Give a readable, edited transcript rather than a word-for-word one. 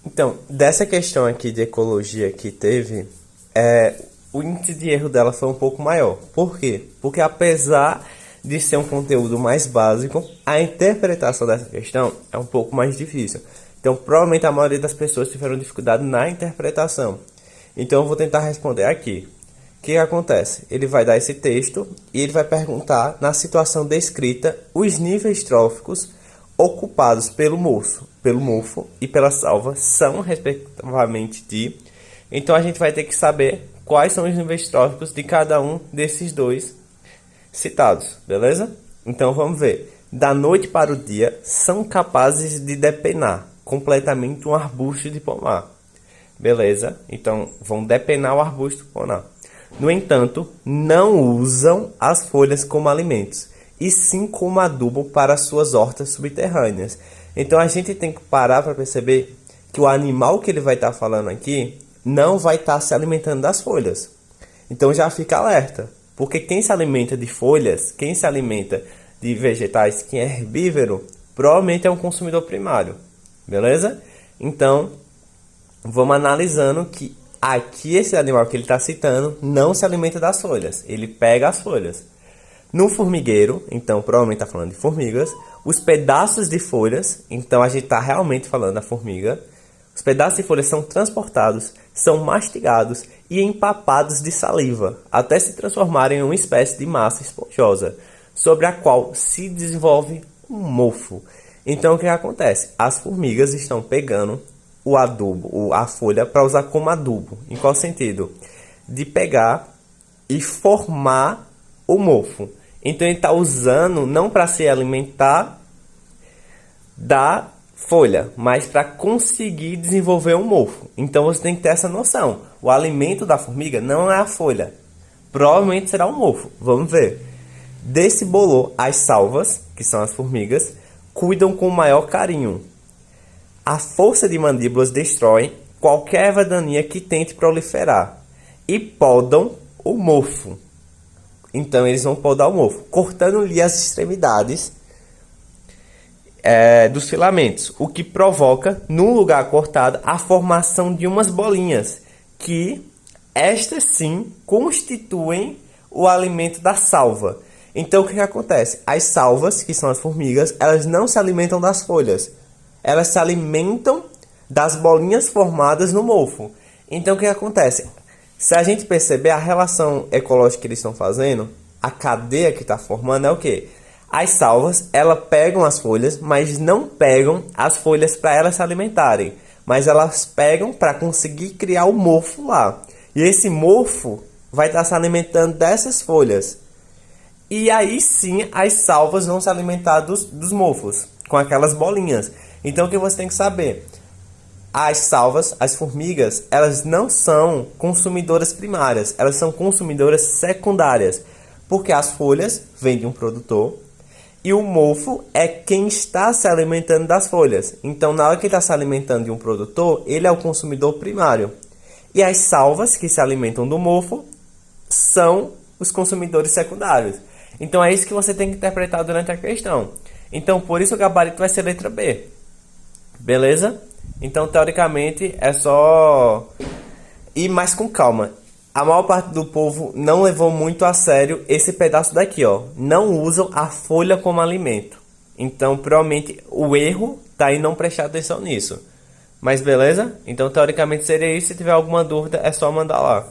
Então, dessa questão aqui de ecologia que teve, o índice de erro dela foi um pouco maior. Por quê? Porque apesar de ser um conteúdo mais básico, a interpretação dessa questão é um pouco mais difícil. Então, provavelmente a maioria das pessoas tiveram dificuldade na interpretação. Então, eu vou tentar responder aqui. O que acontece? Ele vai dar esse texto e ele vai perguntar, na situação descrita, os níveis tróficos ocupados pelo mofo e pela salva são, respectivamente, de... Então, a gente vai ter que saber quais são os níveis tróficos de cada um desses dois citados, beleza? Então, vamos ver. Da noite para o dia, são capazes de depenar completamente um arbusto de pomar. Beleza? Então, vão depenar o arbusto de pomar. No entanto, não usam as folhas como alimentos, e sim como adubo para suas hortas subterrâneas. Então a gente tem que parar para perceber que o animal que ele vai estar falando aqui não vai estar se alimentando das folhas. Então já fica alerta, porque quem se alimenta de folhas, quem se alimenta de vegetais, quem é herbívoro, provavelmente é um consumidor primário. Beleza? Então, vamos analisando que aqui esse animal que ele está citando não se alimenta das folhas, ele pega as folhas. No formigueiro, então provavelmente está falando de formigas, os pedaços de folhas, então a gente está realmente falando da formiga, os pedaços de folhas são transportados, são mastigados e empapados de saliva, até se transformarem em uma espécie de massa esponjosa, sobre a qual se desenvolve um mofo. Então o que acontece? As formigas estão pegando o adubo, a folha, para usar como adubo. Em qual sentido? De pegar e formar o mofo. Então ele está usando não para se alimentar da folha, mas para conseguir desenvolver um mofo. Então você tem que ter essa noção. O alimento da formiga não é a folha. Provavelmente será um mofo. Vamos ver. Desse bolor, as salvas, que são as formigas, cuidam com o maior carinho. A força de mandíbulas destrói qualquer erva daninha que tente proliferar e podam o mofo. Então eles vão podar o mofo, cortando-lhe as extremidades dos filamentos, o que provoca, no lugar cortado, a formação de umas bolinhas, que estas sim constituem o alimento da salva. Então o que acontece? As salvas, que são as formigas, elas não se alimentam das folhas. Elas se alimentam das bolinhas formadas no mofo. Então o que acontece? Se a gente perceber a relação ecológica que eles estão fazendo, a cadeia que está formando é o quê? As salvas, elas pegam as folhas, mas não pegam as folhas para elas se alimentarem. Mas elas pegam para conseguir criar o mofo lá. E esse mofo vai estar se alimentando dessas folhas. E aí sim as salvas vão se alimentar dos mofos, com aquelas bolinhas. Então o que você tem que saber? As salvas, as formigas, elas não são consumidoras primárias, elas são consumidoras secundárias. Porque as folhas vêm de um produtor e o mofo é quem está se alimentando das folhas. Então na hora que ele está se alimentando de um produtor, ele é o consumidor primário. E as salvas que se alimentam do mofo são os consumidores secundários. Então é isso que você tem que interpretar durante a questão. Então por isso o gabarito vai ser letra B. Beleza? Então teoricamente é só ir mais com calma. A maior parte do povo não levou muito a sério esse pedaço daqui, ó. Não usam a folha como alimento. Então provavelmente o erro tá em não prestar atenção nisso. Mas beleza? Então teoricamente seria isso. Se tiver alguma dúvida é só mandar lá.